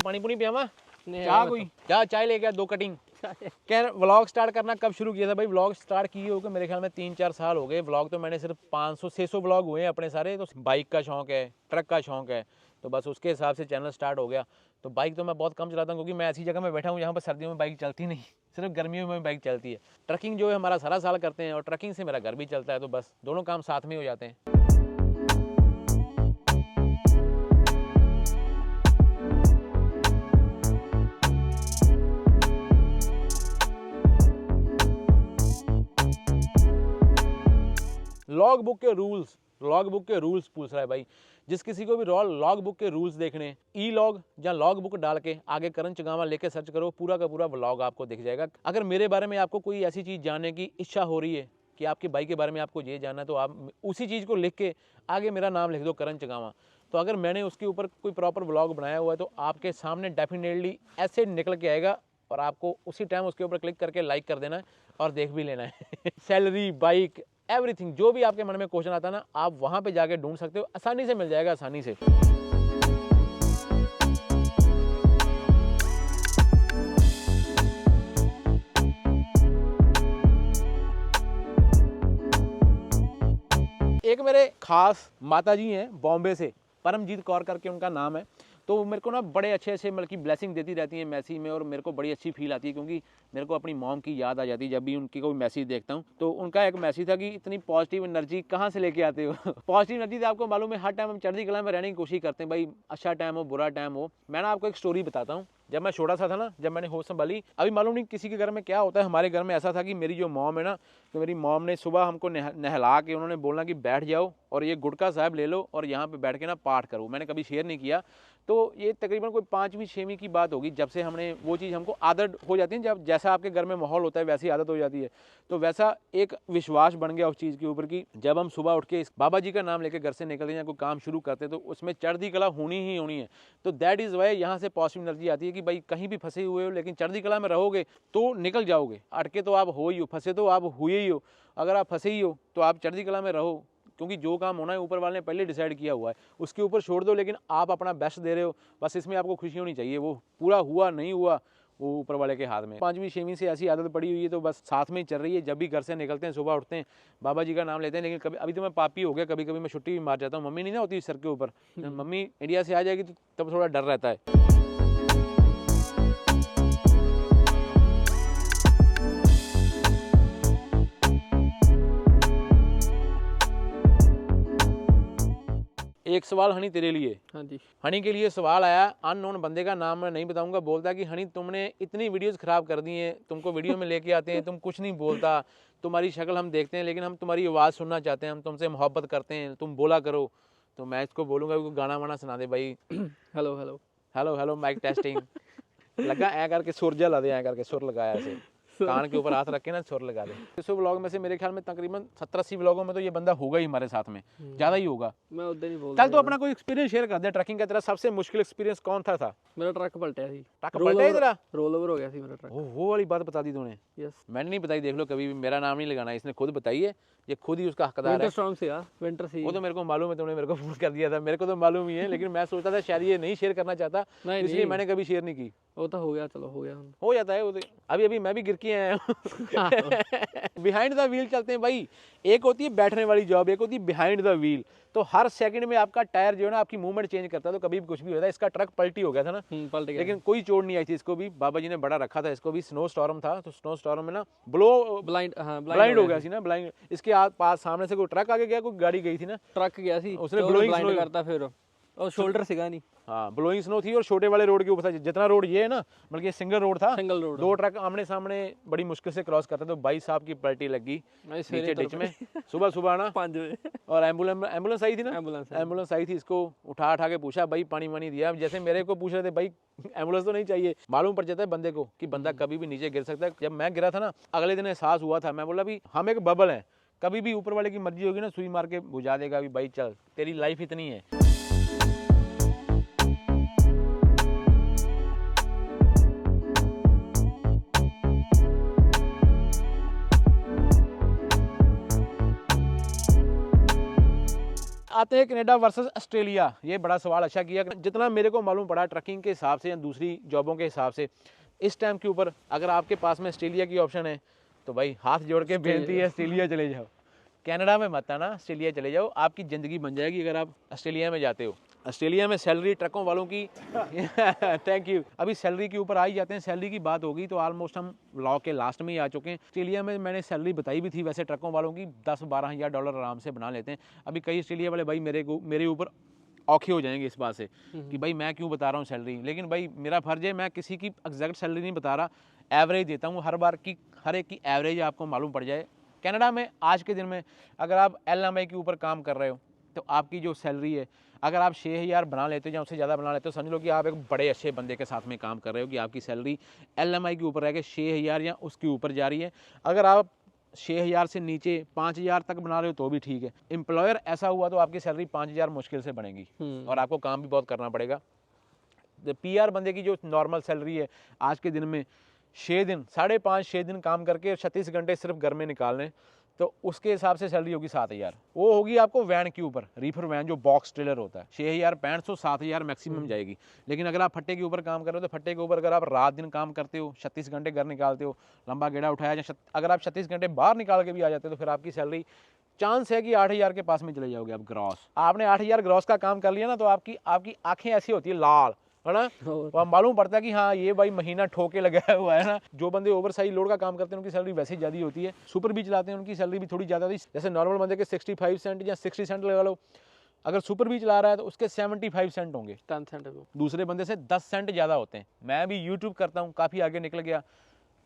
पानी पुनी पियावा, नहीं, चाय कोई क्या, चाय ले गया 2 कटिंग। क्या व्लॉग स्टार्ट करना कब शुरू किया था भाई? व्लॉग स्टार्ट किए होगा मेरे ख्याल में 3-4 साल हो गए। व्लॉग तो मैंने सिर्फ 500-600 व्लॉग हुए हैं अपने सारे। तो बाइक का शौक है, ट्रक का शौक है, तो बस उसके हिसाब से चैनल स्टार्ट हो गया। तो बाइक तो मैं बहुत कम चलाता हूँ क्योंकि मैं ऐसी जगह में बैठा हूँ जहाँ पर सर्दियों में बाइक चलती नहीं, सिर्फ गर्मियों में बाइक चलती है। ट्रकिंग जो है हमारा सारा साल करते हैं और ट्रकिंग से मेरा घर भी चलता है, तो बस दोनों काम साथ में हो जाते हैं। लॉग बुक के रूल्स, लॉग बुक के रूल्स पूछ रहा है भाई। जिस किसी को भी लॉग बुक के रूल्स देखने, ई लॉग या लॉग बुक डाल के आगे करण चगावा लेके सर्च करो, पूरा का पूरा व्लॉग आपको दिख जाएगा। अगर मेरे बारे में आपको कोई ऐसी चीज़ जानने की इच्छा हो रही है कि आपकी बाइक के बारे में आपको ये जानना है, तो आप उसी चीज़ को लिख के आगे मेरा नाम लिख दो, करण चगावा। तो अगर मैंने उसके ऊपर कोई प्रॉपर व्लॉग बनाया हुआ है तो आपके सामने डेफिनेटली ऐसे निकल के आएगा और आपको उसी टाइम उसके ऊपर क्लिक करके लाइक कर देना है और देख भी लेना है। सैलरी, बाइक, एवरीथिंग, जो भी आपके मन में क्वेश्चन आता है ना, आप वहां पे जाके ढूंढ सकते हो, आसानी से मिल जाएगा, आसानी से। एक मेरे खास माता जी हैं बॉम्बे से, परमजीत कौर करके उनका नाम है। तो मेरे को ना बड़े अच्छे अच्छे मतलब की ब्लेसिंग देती रहती हैं मैसेज में, और मेरे को बड़ी अच्छी फील आती है क्योंकि मेरे को अपनी मॉम की याद आ जाती है जब भी उनकी कोई मैसेज देखता हूँ। तो उनका एक मैसेज था कि इतनी पॉजिटिव एनर्जी कहाँ से लेके आते हो? पॉजिटिव एनर्जी तो आपको मालूम है हर टाइम हम चढ़ती कला में रहने की कोशिश करते हैं भाई, अच्छा टाइम हो बुरा टाइम हो। मैं ना आपको एक स्टोरी बताता हूँ। जब मैं छोटा सा था ना, जब मैंने होश संभाली, अभी मालूम नहीं किसी के घर में क्या होता है, हमारे घर में ऐसा था कि मेरी जो मॉम है ना, तो मेरी मॉम ने सुबह हमको नहला के उन्होंने बोलना कि बैठ जाओ और ये गुटखा साहब ले लो और यहाँ पे बैठ के ना पाठ करो। मैंने कभी शेयर नहीं किया। तो ये तकरीबन कोई 5वीं-6वीं की बात होगी जब से हमने वो चीज़, हमको आदत हो जाती है, जब जैसा आपके घर में माहौल होता है वैसी आदत हो जाती है। तो वैसा एक विश्वास बन गया उस चीज़ के ऊपर कि जब हम सुबह उठ के इस बाबा जी का नाम लेकर घर से निकलते हैं या कोई काम शुरू करते हैं तो उसमें चढ़ती कला होनी ही होनी है। तो दैट इज़ वाई यहाँ से पॉजिटिव एनर्जी आती है कि भाई कहीं भी फंसे हुए हो लेकिन चढ़ती कला में रहोगे तो निकल जाओगे। अटके तो आप हो ही हो, फंसे तो आप हुए ही हो। अगर आप फंसे ही हो तो आप चढ़ती कला में रहो, क्योंकि जो काम होना है ऊपर वाले ने पहले डिसाइड किया हुआ है, उसके ऊपर छोड़ दो, लेकिन आप अपना बेस्ट दे रहे हो। बस इसमें आपको खुशी होनी चाहिए। वो पूरा हुआ नहीं हुआ वो ऊपर वाले के हाथ में। 5वीं-6वीं से ऐसी आदत पड़ी हुई है, तो बस साथ में ही चल रही है। जब भी घर से निकलते हैं, सुबह उठते हैं, बाबा जी का नाम लेते हैं। लेकिन कभी, अभी तो मैं पापी हो गया, कभी कभी मैं छुट्टी भी मार जाता हूँ। मम्मी नहीं ना होती सर के ऊपर, मम्मी इंडिया से आ जाएगी तो तब थोड़ा डर रहता है। एक सवाल हनी तेरे लिए। हाँ जी। हनी के लिए सवाल आया, अननोन बंदे का नाम मैं नहीं बताऊंगा। बोलता कि हनी तुमने इतनी वीडियोस खराब कर दी हैं, तुमको वीडियो में लेके आते हैं, तुम कुछ नहीं बोलता, तुम्हारी शक्ल हम देखते हैं लेकिन हम तुम्हारी आवाज़ सुनना चाहते हैं, हम तुमसे मोहब्बत करते हैं, तुम बोला करो। तो मैं इसको बोलूँगा कि गाना वाना सुना दे भाई। Hello hello hello hello mic testing. लगा ऐ करके सुर जला दे, ऐ करके सुर लगाया ऐसे कान के ऊपर हाथ रख के ना सुर लगा दे। 100 व्लॉग में से मेरे ख्याल में तकरीबन 70-80 व्लॉगों में तो ये बंदा होगा ही हमारे साथ में, ज़्यादा ही होगा। मैं उधर नहीं बोल कल तो अपना कोई एक्सपीरियंस शेयर कर दे ट्रैकिंग का। तेरा सबसे मुश्किल एक्सपीरियंस कौन था? मेरा ट्रक पलटा थी। ट्रक पलटा ही तेरा? रोल ओवर हो गया थी मेरा ट्रक। वो वाली बात बता दी तूने। यस। मैंने नहीं बताई, देख लो कभी भी मेरा नाम नहीं लगाना, इसने खुद बताई है, ये खुद ही उसका हकदार है। विंटर स्टॉर्म से यार, विंटर से। वो तो मेरे को मालूम है, तुमने मेरे को फोन कर दिया था, मेरे को तो मालूम ही है, लेकिन मैं सोचता था शायद ये नहीं शेयर करना चाहता, इसलिए मैंने कभी शेयर नहीं की। वो तो हो गया, चलो हो गया, हो जाता है वो तो। अभी अभी मैं भी गिर के आया हूँ। बिहाइंड द व्हील चलते हैं भाई। एक होती है बैठने वाली जॉब, एक होती है बिहाइंड द व्हील। तो हर सेकंड में आपका टायर जो है ना आपकी मूवमेंट चेंज करता है, तो कभी भी कुछ भी होता है। इसका ट्रक पलटी हो गया था ना, पलट गया, लेकिन कोई चोट नहीं आई थी इसको भी। बाबा जी ने बड़ा रखा था इसको भी। स्नो स्टॉर्म था, तो स्नो स्टॉर्म में ना ब्लाइंड हो गया थी ना, ब्लाइंड। इसके पास सामने से कोई ट्रक आगे गया, कोई गाड़ी गई थी ना, ट्रक गया थी, उसने ब्लोइंग स्नो करता फिर, और शोल्डर सिगा नहीं। हाँ, ब्लोइंग स्नो थी और छोटे वाले रोड के ऊपर था। जितना रोड ये है ना, बल्कि सिंगल रोड था, सिंगल रोड, 2 ट्रक आमने सामने बड़ी मुश्किल से क्रॉस करते। तो भाई साहब की पलटी लगी नीचे डिच में सुबह सुबह ना 5 बजे। और एम्बुलेंस आई थी ना, एम्बुलेंस आई थी। इसको उठा के पूछा भाई पानी वानी दिया। जैसे मेरे को पूछ रहे थे भाई एम्बुलेंस तो नहीं चाहिए। मालूम पड़ जाता है बंदे को कि बंदा कभी भी नीचे गिर सकता है। जब मैं गिरा था ना, अगले दिन एहसास हुआ था। मैं बोला भी हम एक बबल है, कभी भी ऊपर वाले की मर्जी होगी ना, सुई मार के बुझा देगा। भी भाई चल, तेरी लाइफ इतनी है। आते हैं कनाडा वर्सेस ऑस्ट्रेलिया। ये बड़ा सवाल अच्छा किया। जितना मेरे को मालूम पड़ा ट्रकिंग के हिसाब से या दूसरी जॉबों के हिसाब से, इस टाइम के ऊपर अगर आपके पास में ऑस्ट्रेलिया की ऑप्शन है तो भाई हाथ जोड़ के बेनती है ऑस्ट्रेलिया चले जाओ। कनाडा में मत आना, ऑस्ट्रेलिया चले जाओ, आपकी ज़िंदगी बन जाएगी अगर आप ऑस्ट्रेलिया में जाते हो। ऑस्ट्रेलिया में सैलरी ट्रकों वालों की थैंक यू। अभी सैलरी के ऊपर आ ही जाते हैं। सैलरी की बात होगी तो ऑलमोस्ट हम व्लॉग के लास्ट में ही आ चुके हैं। ऑस्ट्रेलिया में मैंने सैलरी बताई भी थी वैसे ट्रकों वालों की 10-12 हज़ार डॉलर आराम से बना लेते हैं। अभी कई ऑस्ट्रेलिया वाले भाई मेरे ऊपर औखे हो जाएंगे इस बात से कि भाई मैं क्यों बता रहा हूँ सैलरी, लेकिन भाई मेरा फ़र्ज़ है, मैं किसी की एग्जैक्ट सैलरी नहीं बता रहा, एवरेज देता हूँ हर बार की, हर एक की एवरेज आपको मालूम पड़ जाए। कनाडा में आज के दिन में अगर आप LMI के ऊपर काम कर रहे हो तो आपकी जो सैलरी है, अगर आप 6,000 बना लेते हो या उससे ज़्यादा बना लेते हो, समझ लो कि आप एक बड़े अच्छे बंदे के साथ में काम कर रहे हो कि आपकी सैलरी LMI के ऊपर रह के 6,000 या उसके ऊपर जा रही है। अगर आप 6,000 से नीचे 5,000 तक बना रहे हो तो भी ठीक है। एम्प्लॉयर ऐसा हुआ तो आपकी सैलरी 5,000 मुश्किल से बनेगी और आपको काम भी बहुत करना पड़ेगा। PR बंदे की जो नॉर्मल सैलरी है आज के दिन में 6 दिन 5.5-6 दिन काम करके 36 घंटे सिर्फ घर में निकालने, तो उसके हिसाब से सैलरी होगी 7,000। वो होगी आपको वैन के ऊपर, रीफर वैन जो बॉक्स ट्रेलर होता है, 6,500 7,000 मैक्सिमम जाएगी। लेकिन अगर आप फट्टे के ऊपर काम कर रहे हो तो फट्टे के ऊपर अगर आप रात दिन काम करते हो, 36 घंटे घर निकालते हो, लंबा गेड़ा उठाया, अगर आप 36 घंटे बाहर निकाल के भी आ जाते हो तो फिर आपकी सैलरी चांस है कि 8,000 के पास में चले जाओगे आप ग्रॉस। आपने 8,000 ग्रॉस का काम कर लिया ना तो आपकी आंखें ऐसी होती है लाल, है ना, तो मालूम पड़ता है कि हाँ ये भाई महीना ठोके लगाया हुआ है ना। जो बंदे ओवर साइज लोड का काम करते हैं उनकी सैलरी वैसे ही ज़्यादा होती है। सुपर भी चलाते हैं उनकी सैलरी भी थोड़ी ज़्यादा होती है। जैसे नॉर्मल बंदे के 65 सेंट या 60 सेंट लगा लो, अगर सुपर भी चला रहा है तो उसके 75 सेंट होंगे, 10 सेंट दूसरे बंदे से 10 सेंट ज़्यादा होते हैं। मैं भी यूट्यूब करता हूँ, काफ़ी आगे निकल गया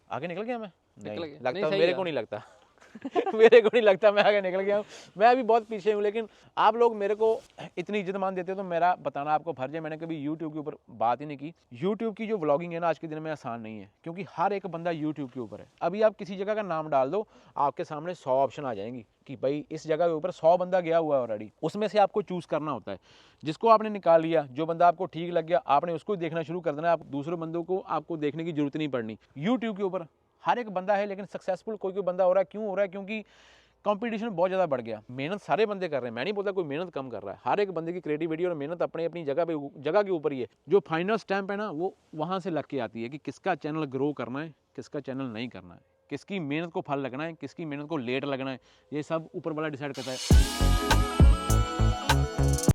मैं नहीं लगता, मेरे को नहीं लगता मेरे को नहीं लगता मैं आगे निकल गया हूँ। मैं अभी बहुत पीछे हूँ, लेकिन आप लोग मेरे को इतनी इज्जत मान देते हो तो मेरा बताना आपको फर्ज है। मैंने कभी YouTube के ऊपर बात ही नहीं की। YouTube की जो व्लॉगिंग है ना आज के दिन में आसान नहीं है, क्योंकि हर एक बंदा YouTube के ऊपर है। अभी आप किसी जगह का नाम डाल दो, आपके सामने 100 ऑप्शन आ जाएंगी कि भाई इस जगह के ऊपर 100 बंदा गया हुआ है ऑलरेडी। उसमें से आपको चूज़ करना होता है, जिसको आपने निकाल लिया, जो बंदा आपको ठीक लग गया आपने उसको देखना शुरू कर देना। आप दूसरे बंदों को आपको देखने की जरूरत नहीं पड़नी। YouTube के ऊपर हर एक बंदा है, लेकिन सक्सेसफुल कोई बंदा हो रहा है। क्यों हो रहा है? क्योंकि कंपटीशन बहुत ज़्यादा बढ़ गया। मेहनत सारे बंदे कर रहे हैं, मैं नहीं बोलता कोई मेहनत कम कर रहा है। हर एक बंदे की क्रिएटिविटी और मेहनत अपनी अपनी जगह के ऊपर ही है। जो फाइनल स्टैंप है ना वो वहाँ से लग के आती है कि किसका चैनल ग्रो करना है, किसका चैनल नहीं करना है, किसकी मेहनत को फल लगना है, किसकी मेहनत को लेट लगना है। ये सब ऊपर वाला डिसाइड करता है।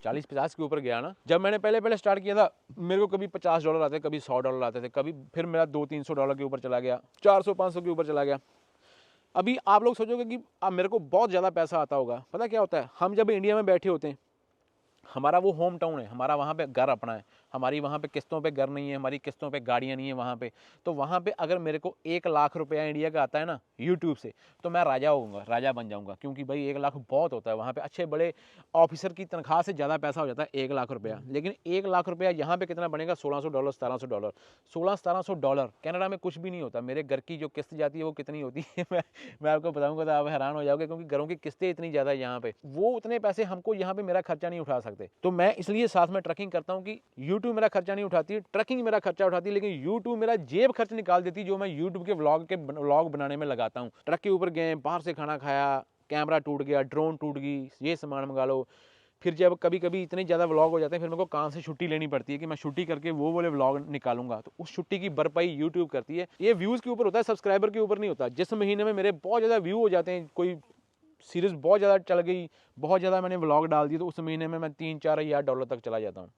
40-50 के ऊपर गया ना, जब मैंने पहले स्टार्ट किया था मेरे को कभी $50 आते थे, कभी $100 आते थे, कभी फिर मेरा $200-300 के ऊपर चला गया, 400-500 के ऊपर चला गया। अभी आप लोग सोचोगे कि अब मेरे को बहुत ज़्यादा पैसा आता होगा। पता क्या होता है, हम जब इंडिया में बैठे होते हैं, हमारा वो होम टाउन है, हमारा वहाँ पे घर अपना है, हमारी वहाँ पे किस्तों पे घर नहीं है, हमारी किस्तों पे गाड़ियाँ नहीं है वहाँ पे। तो वहाँ पे अगर मेरे को 1 लाख रुपया इंडिया का आता है ना यूट्यूब से, तो मैं राजा होऊंगा, राजा बन जाऊँगा। क्योंकि भाई 1 लाख बहुत होता है वहाँ पे। अच्छे बड़े ऑफिसर की तनख्वाह से ज़्यादा पैसा हो जाता है 1 लाख रुपया। लेकिन 1 लाख रुपया यहाँ पे कितना बनेगा? $1,600 $1,700 $1,600 कनाडा में कुछ भी नहीं होता। मेरे घर की जो किस्त जाती है वो कितनी होती है मैं आपको बताऊँगा तो आप हैरान हो जाओगे, क्योंकि घरों की किस्तें इतनी ज़्यादा यहाँ पे, वो उतने पैसे हमको यहाँ पे मेरा खर्चा नहीं उठा सकते। तो मैं इसलिए साथ में ट्रकिंग करता हूँ कि यूट्यूब मेरा खर्चा नहीं उठाती, ट्रकिंग मेरा खर्चा उठाती है, लेकिन यूट्यूब मेरा जेब खर्च निकाल देती जो मैं यूट्यूब के व्लॉग बनाने में लगाता हूँ। ट्रक के ऊपर गए, बाहर से खाना खाया, कैमरा टूट गया, ड्रोन टूट गई, ये सामान मंगा लो। फिर जब कभी कभी इतने ज़्यादा व्लॉग हो जाते हैं, फिर मेरे को काम से छुट्टी लेनी पड़ती है कि मैं छुट्टी करके वो वाले व्लॉग निकालूंगा। तो उस छुट्टी की भरपाई यूट्यूब करती है। ये व्यूज़ के ऊपर होता है, सब्सक्राइबर के ऊपर नहीं होता। जिस महीने में मेरे बहुत ज़्यादा व्यू हो जाते हैं, कोई सीरीज़ बहुत ज़्यादा चल गई, बहुत ज़्यादा मैंने व्लॉग डाल दिए, तो उस महीने में मैं $3-4 तक चला जाता हूँ।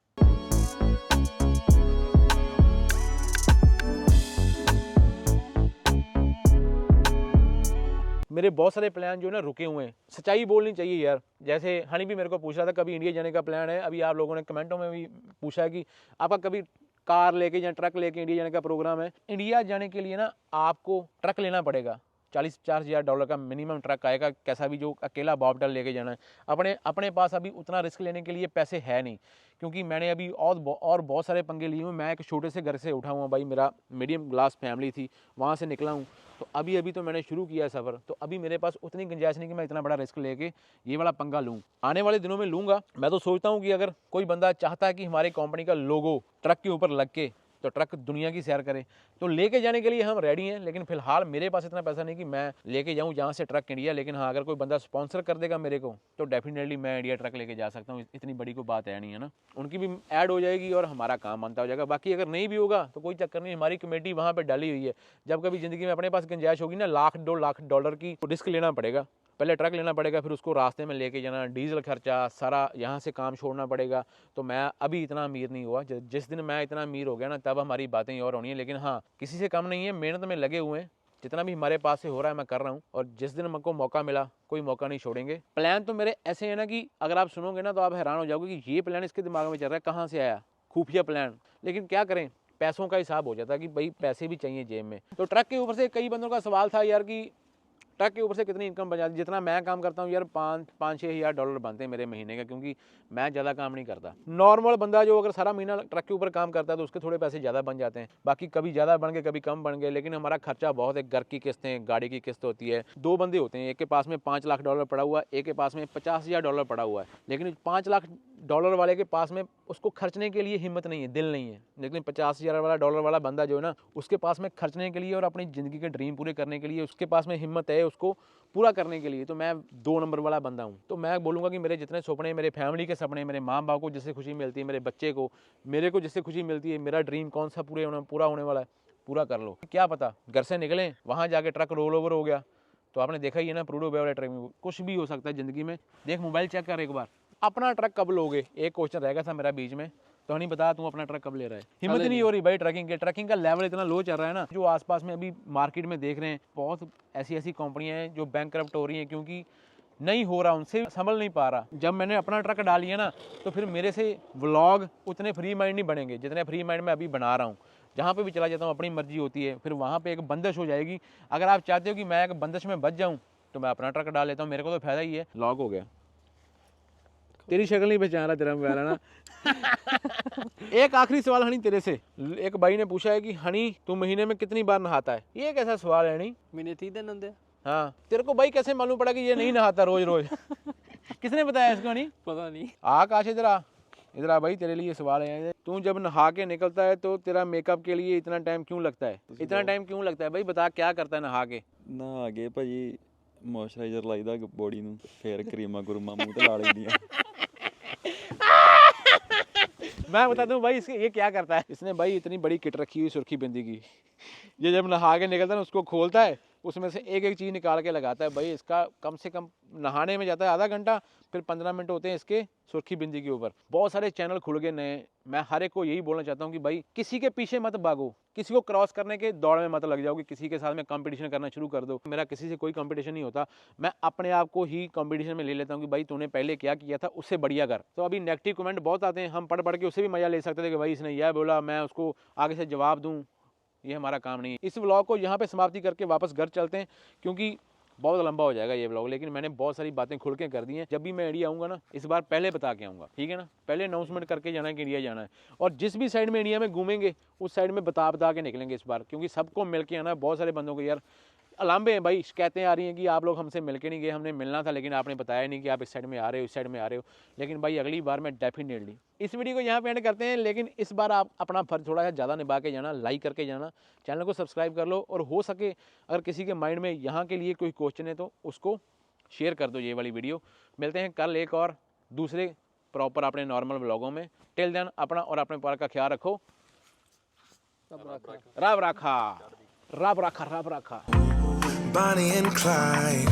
मेरे बहुत सारे प्लान जो है ना रुके हुए हैं। सच्चाई बोलनी चाहिए यार। जैसे हनी भी मेरे को पूछ रहा था कभी इंडिया जाने का प्लान है। अभी आप लोगों ने कमेंटों में भी पूछा है कि आपका कभी कार लेके या ट्रक लेके इंडिया जाने का प्रोग्राम है। इंडिया जाने के लिए ना आपको ट्रक लेना पड़ेगा। $40,000 का मिनिमम ट्रक आएगा, कैसा भी, जो अकेला बॉबडल लेके जाना है। अपने पास अभी उतना रिस्क लेने के लिए पैसे है नहीं, क्योंकि मैंने अभी और बहुत सारे पंगे लिए हुए। मैं एक छोटे से घर से उठा हुआ भाई, मेरा मीडियम क्लास फैमिली थी, वहाँ से निकला हूँ। तो अभी तो मैंने शुरू किया सफ़र, तो अभी मेरे पास उतनी गुंजाइश नहीं कि मैं इतना बड़ा रिस्क लेके ये वाला पंगा लूँ। आने वाले दिनों में लूँगा। मैं तो सोचता हूँ कि अगर कोई बंदा चाहता है कि हमारी कंपनी का लोगो ट्रक के ऊपर लग के तो ट्रक दुनिया की सैर करे। तो लेके जाने के लिए हम रेडी हैं, लेकिन फिलहाल मेरे पास इतना पैसा नहीं कि मैं लेके जाऊँ यहाँ से ट्रक इंडिया। लेकिन हाँ, अगर कोई बंदा स्पॉन्सर कर देगा मेरे को तो डेफिनेटली मैं इंडिया ट्रक लेके जा सकता हूँ। इतनी बड़ी कोई बात है नहीं, है ना। उनकी भी ऐड हो जाएगी और हमारा काम बनता हो जाएगा। बाकी अगर नहीं भी होगा तो कोई चक्कर नहीं, हमारी कमेटी वहाँ पर डाली हुई है। जब कभी ज़िंदगी में अपने पास गुंजाइश होगी ना $1-2 लाख की, तो रिस्क लेना पड़ेगा। पहले ट्रक लेना पड़ेगा, फिर उसको रास्ते में लेके जाना, डीजल खर्चा सारा, यहाँ से काम छोड़ना पड़ेगा। तो मैं अभी इतना अमीर नहीं हुआ। जिस दिन मैं इतना अमीर हो गया ना, तब हमारी बातें और होनी है। लेकिन हाँ, किसी से कम नहीं है, मेहनत में लगे हुए हैं। जितना भी हमारे पास से हो रहा है मैं कर रहा हूँ, और जिस दिन हमको मौका मिला कोई मौका नहीं छोड़ेंगे। प्लान तो मेरे ऐसे है ना कि अगर आप सुनोगे ना तो आप हैरान हो जाओगे कि ये प्लान इसके दिमाग में चल रहा है, कहाँ से आया, खुफिया प्लान। लेकिन क्या करें, पैसों का हिसाब हो जाता है कि भाई पैसे भी चाहिए जेब में। तो ट्रक के ऊपर से कई बंदों का सवाल था यार कि ट्रक के ऊपर से कितनी इनकम बन जाती है। जितना मैं काम करता हूँ यार, $5-6 हज़ार डॉलर बनते हैं मेरे महीने का, क्योंकि मैं ज़्यादा काम नहीं करता। नॉर्मल बंदा जो अगर सारा महीना ट्रक के ऊपर काम करता है तो उसके थोड़े पैसे ज़्यादा बन जाते हैं। बाकी कभी ज़्यादा बन गए, कभी कम बन गए। लेकिन हमारा खर्चा बहुत है, घर की किस्तें, गाड़ी की किस्त होती है। 2 बंदे होते हैं, एक के पास में $5 लाख पड़ा हुआ है, एक के पास में $50 हज़ार पड़ा हुआ है। लेकिन $5 लाख वाले के पास में उसको खर्चने के लिए हिम्मत नहीं है, दिल नहीं है। लेकिन $50 हज़ार वाला बंदा जो है ना, उसके पास में खर्चने के लिए और अपनी ज़िंदगी के ड्रीम पूरे करने के लिए उसके पास में हिम्मत है, उसको पूरा करने के लिए। तो मैं 2 नंबर वाला बंदा हूँ। तो मैं बोलूँगा कि मेरे जितने सपने, मेरे फैमिली के सपने, मेरे माँ बाप को जिससे खुशी मिलती है, मेरे बच्चे को, मेरे को जिससे खुशी मिलती है, मेरा ड्रीम कौन सा पूरा होने वाला है, पूरा कर लो। क्या पता घर से निकलें, वहाँ जाके ट्रक रोल ओवर हो गया। तो आपने देखा ही है ना, प्रूडो बे वाले ट्रक में कुछ भी हो सकता है ज़िंदगी में। देख, मोबाइल चेक कर एक बार, अपना ट्रक कब लोगे, एक क्वेश्चन रहेगा था मेरा बीच में। तो नहीं बता तू अपना ट्रक कब ले रहा है। हिम्मत नहीं हो रही भाई ट्रकिंग का लेवल इतना लो चल रहा है ना। जो आसपास में अभी मार्केट में देख रहे हैं, बहुत ऐसी कंपनियां हैं जो बैंकरप्ट हो रही हैं, क्योंकि नहीं हो रहा, उनसे संभल नहीं पा रहा। जब मैंने अपना ट्रक डाल लिया ना, तो फिर मेरे से व्लॉग उतने फ्री माइंड नहीं बनेंगे जितने फ्री माइंड में अभी बना रहा हूँ। जहाँ पे भी चला जाता हूँ अपनी मर्जी होती है, फिर वहाँ पे एक बंदिश हो जाएगी। अगर आप चाहते हो कि मैं एक बंदिश में बच जाऊँ तो मैं अपना ट्रक डाल लेता हूँ, मेरे को तो फायदा ही है। लॉक हो गया, तेरी शक्ल नहीं पहचान रहा तेरा मोबाइल है ना। एक आखिरी सवाल हनी तेरे से। एक भाई ने पूछा है कि हनी तू महीने में कितनी बार नहाता है। ये कैसा सवाल है हनी? महीने 30 दिन होंगे। हाँ, तेरे को भाई कैसे मालूम पड़ा कि ये नहीं नहाता रोज रोज? किसने बताया इसको हनी? पता नहीं। आकाश इधर आ भाई, तेरे लिए सवाल है। तू जब नहा के निकलता है तो तेरा मेकअप के लिए इतना टाइम क्यों लगता है? इतना टाइम क्यों लगता है भाई, बता क्या करता है नहा के? ਨਹਾ ਕੇ ਭਾਜੀ ਮੋਇਸਚਰਾਈਜ਼ਰ ਲਾਈਦਾ ਬੋਡੀ ਨੂੰ, ਫਿਰ ਕਰੀਮਾਂ ਕਰੂਮਾਂ ਮੂੰਹ ਤੇ ਲਾ ਲਈਦੀਆਂ। मैं बता दूं भाई इसके ये क्या करता है। इसने भाई इतनी बड़ी किट रखी हुई सुर्खी बिंदी की। ये जब नहा के निकलता है ना, उसको खोलता है, उसमें से एक एक चीज़ निकाल के लगाता है। भाई इसका कम से कम नहाने में जाता है आधा घंटा, फिर 15 मिनट होते हैं इसके सुर्खी बिंदी के ऊपर। बहुत सारे चैनल खुल गए नए। मैं हर एक को यही बोलना चाहता हूँ कि भाई किसी के पीछे मत भागो, किसी को क्रॉस करने के दौड़ में मत लग जाओ कि किसी के साथ में कंपटीशन करना शुरू कर दो। मेरा किसी से कोई कंपटीशन नहीं होता, मैं अपने आप को ही कंपटीशन में ले लेता हूँ कि भाई तूने पहले क्या किया था उससे बढ़िया कर। तो अभी नेगेटिव कमेंट बहुत आते हैं, हम पढ़ पढ़ के उससे भी मजा ले सकते थे कि भाई इसने यह बोला, मैं उसको आगे से जवाब दूँ। ये हमारा काम नहीं है। इस व्लॉग को यहाँ पे समाप्ति करके वापस घर चलते हैं, क्योंकि बहुत लंबा हो जाएगा ये व्लॉग। लेकिन मैंने बहुत सारी बातें खुल के कर दी हैं। जब भी मैं इंडिया आऊँगा ना, इस बार पहले बता के आऊँगा, ठीक है ना। पहले अनाउंसमेंट करके जाना है कि इंडिया जाना है, और जिस भी साइड में इंडिया में घूमेंगे उस साइड में बता के निकलेंगे इस बार, क्योंकि सबको मिल के आना। बहुत सारे बंदों को यार अलांबे हैं भाई, शिकायतें आ रही हैं कि आप लोग हमसे मिल के नहीं गए, हमने मिलना था लेकिन आपने बताया नहीं कि आप इस साइड में आ रहे हो, इस साइड में आ रहे हो। लेकिन भाई अगली बार मैं डेफिनेटली इस वीडियो को यहाँ पे एंड करते हैं। लेकिन इस बार आप अपना फर्ज थोड़ा सा ज़्यादा निभा के जाना, लाइक करके जाना, चैनल को सब्सक्राइब कर लो, और हो सके अगर किसी के माइंड में यहाँ के लिए कोई क्वेश्चन है तो उसको शेयर कर दो ये वाली वीडियो। मिलते हैं कल एक और दूसरे प्रॉपर अपने नॉर्मल व्लॉगों में। टिल देन अपना और अपने परिवार का ख्याल रखो। रब राखा, रब राखा, रब राखा। Bonnie and Clyde.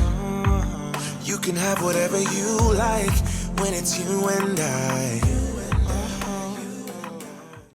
You can have whatever you like when it's you and I.